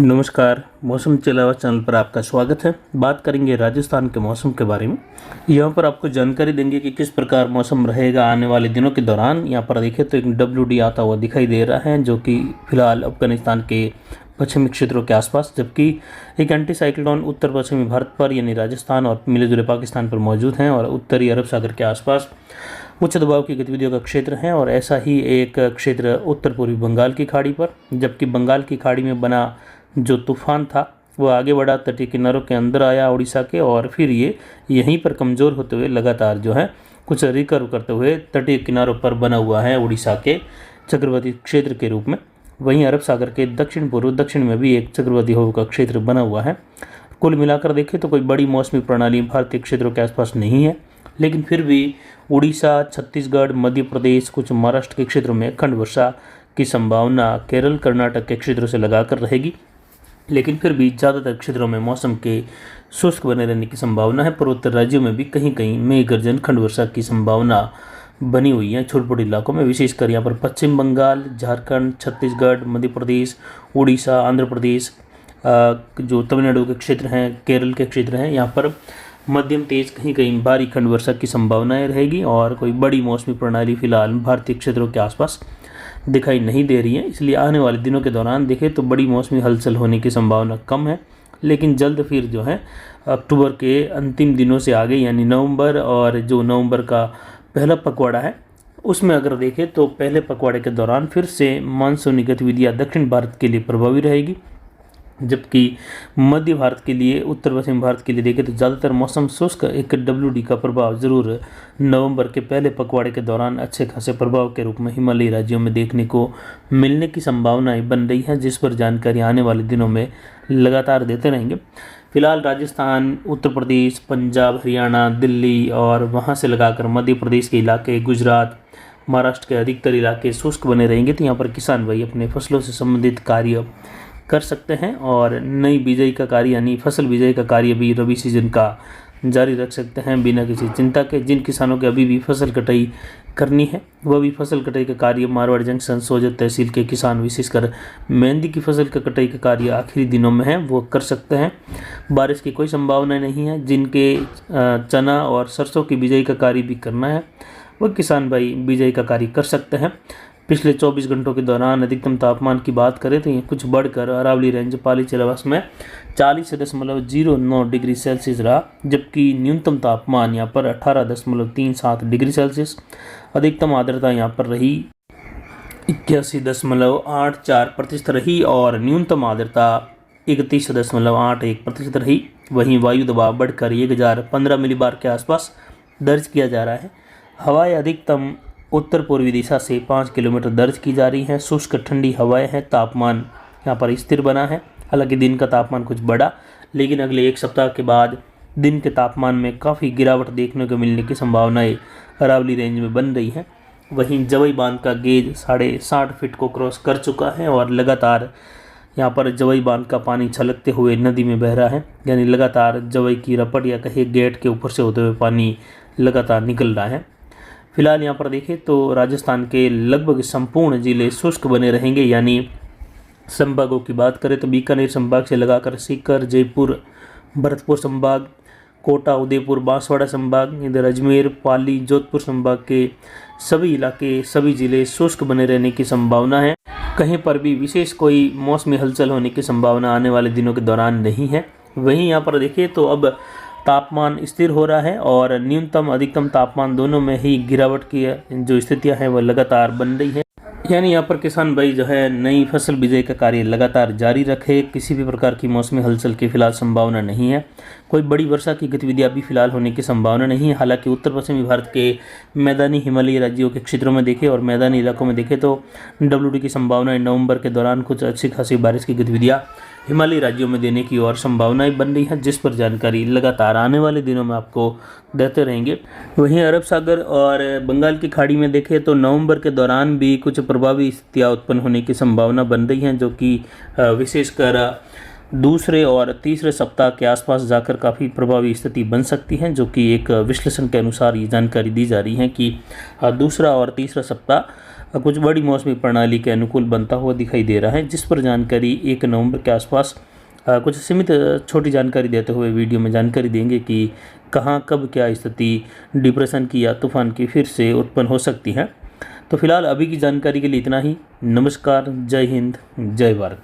नमस्कार। मौसम चलावा चैनल पर आपका स्वागत है। बात करेंगे राजस्थान के मौसम के बारे में। यहाँ पर आपको जानकारी देंगे कि किस प्रकार मौसम रहेगा आने वाले दिनों के दौरान। यहाँ पर देखें तो एक WD आता हुआ दिखाई दे रहा है, जो कि फिलहाल अफगानिस्तान के पश्चिमी क्षेत्रों के आसपास, जबकि एक एंटी साइक्लोन उत्तर पश्चिमी भारत पर यानी राजस्थान और मिले जुले पाकिस्तान पर मौजूद हैं और उत्तरी अरब सागर के आसपास उच्च दबाव की गतिविधियों का क्षेत्र है। और ऐसा ही एक क्षेत्र उत्तर पूर्वी बंगाल की खाड़ी पर, जबकि बंगाल की खाड़ी में बना जो तूफान था वह आगे बढ़ा, तटीय किनारों के अंदर आया उड़ीसा के, और फिर ये यहीं पर कमज़ोर होते हुए लगातार जो है कुछ रिकर्व करते हुए तटीय किनारों पर बना हुआ है उड़ीसा के चक्रवाती क्षेत्र के रूप में। वहीं अरब सागर के दक्षिण पूर्व दक्षिण में भी एक चक्रवाती हवा का क्षेत्र बना हुआ है। कुल मिलाकर देखें तो कोई बड़ी मौसमी प्रणाली भारतीय क्षेत्रों के आसपास नहीं है, लेकिन फिर भी उड़ीसा, छत्तीसगढ़, मध्य प्रदेश, कुछ महाराष्ट्र के क्षेत्रों में खंड वर्षा की संभावना केरल, कर्नाटक के क्षेत्रों से लगाकर रहेगी। लेकिन फिर भी ज़्यादातर क्षेत्रों में मौसम के शुष्क बने रहने की संभावना है। पूर्वोत्तर राज्यों में भी कहीं कहीं मेघ गर्जन, खंड वर्षा की संभावना बनी हुई है छोटे छोटे इलाकों में। विशेषकर यहाँ पर पश्चिम बंगाल, झारखंड, छत्तीसगढ़, मध्य प्रदेश, उड़ीसा, आंध्र प्रदेश, जो तमिलनाडु के क्षेत्र हैं, केरल के क्षेत्र हैं, यहाँ पर मध्यम तेज कहीं कहीं भारी खंड वर्षा की संभावनाएं रहेगी। और कोई बड़ी मौसमी प्रणाली फिलहाल भारतीय क्षेत्रों के आसपास दिखाई नहीं दे रही है। इसलिए आने वाले दिनों के दौरान देखें तो बड़ी मौसमी हलचल होने की संभावना कम है। लेकिन जल्द फिर जो है अक्टूबर के अंतिम दिनों से आगे यानी नवंबर, और जो नवंबर का पहला पखवाड़ा है उसमें अगर देखें तो पहले पखवाड़े के दौरान फिर से मानसूनी गतिविधियाँ दक्षिण भारत के लिए प्रभावी रहेगी, जबकि मध्य भारत के लिए, उत्तर पश्चिम भारत के लिए देखें तो ज़्यादातर मौसम शुष्क। एक WD का प्रभाव ज़रूर नवंबर के पहले पखवाड़े के दौरान अच्छे खासे प्रभाव के रूप में हिमालयी राज्यों में देखने को मिलने की संभावनाएं बन रही हैं, जिस पर जानकारी आने वाले दिनों में लगातार देते रहेंगे। फिलहाल राजस्थान, उत्तर प्रदेश, पंजाब, हरियाणा, दिल्ली और वहाँ से लगाकर मध्य प्रदेश के इलाके, गुजरात, महाराष्ट्र के अधिकतर इलाके शुष्क बने रहेंगे। तो यहाँ पर किसान भाई अपने फसलों से संबंधित कार्य कर सकते हैं और नई बिजाई का कार्य यानी फसल बिजाई का कार्य भी रबी सीजन का जारी रख सकते हैं बिना किसी चिंता के। जिन किसानों के अभी भी फसल कटाई करनी है वह भी फसल कटाई का कार्य मारवाड़ जंक्शन, सोजत तहसील के किसान, विशेषकर मेहंदी की फसल का कटाई का कार्य आखिरी दिनों में है वो कर सकते हैं। बारिश की कोई संभावना नहीं है। जिनके चना और सरसों की बिजाई का कार्य भी करना है वह किसान भाई बिजाई का कार्य कर सकते हैं। पिछले 24 घंटों के दौरान अधिकतम तापमान की बात करें तो ये कुछ बढ़कर अरावली रेंज, पाली चेलावास में 40.09 डिग्री सेल्सियस रहा, जबकि न्यूनतम तापमान यहाँ पर 18.37 डिग्री सेल्सियस। अधिकतम आर्द्रता यहाँ पर रही 81.84% रही और न्यूनतम आर्द्रता 31.81% रही। वहीं वायु दबाव बढ़कर 1015 मिलीबार के आसपास दर्ज किया जा रहा है। हवाएं अधिकतम उत्तर पूर्वी दिशा से 5 किलोमीटर दर्ज की जा रही हैं। शुष्क ठंडी हवाएं हैं। तापमान यहाँ पर स्थिर बना है। हालांकि दिन का तापमान कुछ बढ़ा, लेकिन अगले एक सप्ताह के बाद दिन के तापमान में काफ़ी गिरावट देखने को मिलने की संभावनाएं अरावली रेंज में बन रही हैं। वहीं जवई बांध का गेज 60.5 फीट को क्रॉस कर चुका है और लगातार यहाँ पर जवई बांध का पानी छलकते हुए नदी में बह रहा है, यानी लगातार जवई की रपट या कहीं गेट के ऊपर से होते हुए पानी लगातार निकल रहा है। फिलहाल यहाँ पर देखें तो राजस्थान के लगभग संपूर्ण जिले शुष्क बने रहेंगे। यानी संभागों की बात करें तो बीकानेर संभाग से लगाकर सीकर, जयपुर, भरतपुर संभाग, कोटा, उदयपुर, बांसवाड़ा संभाग, इधर अजमेर, पाली, जोधपुर संभाग के सभी इलाके, सभी जिले शुष्क बने रहने की संभावना है। कहीं पर भी विशेष कोई मौसमी हलचल होने की संभावना आने वाले दिनों के दौरान नहीं है। वहीं यहाँ पर देखें तो अब तापमान स्थिर हो रहा है और न्यूनतम अधिकतम तापमान दोनों में ही गिरावट की जो स्थितियां हैं वह लगातार बन रही है। यानी यहाँ पर किसान भाई जो है नई फसल बिजाई का कार्य लगातार जारी रखे। किसी भी प्रकार की मौसमी हलचल की फिलहाल संभावना नहीं है। कोई बड़ी वर्षा की गतिविधियां भी फिलहाल होने की संभावना नहीं है। हालांकि उत्तर पश्चिमी भारत के मैदानी हिमालयी राज्यों के क्षेत्रों में देखें और मैदानी इलाकों में देखें तो WD की संभावना नवंबर के दौरान कुछ अच्छी खासी बारिश की गतिविधियां हिमालयी राज्यों में देने की और संभावनाएं बन रही हैं, जिस पर जानकारी लगातार आने वाले दिनों में आपको देते रहेंगे। वहीं अरब सागर और बंगाल की खाड़ी में देखें तो नवंबर के दौरान भी कुछ प्रभावी स्थितियाँ उत्पन्न होने की संभावना बन रही हैं, जो कि विशेषकर दूसरे और तीसरे सप्ताह के आसपास जाकर काफ़ी प्रभावी स्थिति बन सकती हैं, जो कि एक विश्लेषण के अनुसार ये जानकारी दी जा रही है कि दूसरा और तीसरा सप्ताह कुछ बड़ी मौसमी प्रणाली के अनुकूल बनता हुआ दिखाई दे रहा है, जिस पर जानकारी 1 नवंबर के आसपास कुछ सीमित छोटी जानकारी देते हुए वीडियो में जानकारी देंगे कि कहाँ कब क्या स्थिति डिप्रेशन की या तूफान की फिर से उत्पन्न हो सकती है। तो फिलहाल अभी की जानकारी के लिए इतना ही। नमस्कार, जय हिंद, जय भारत।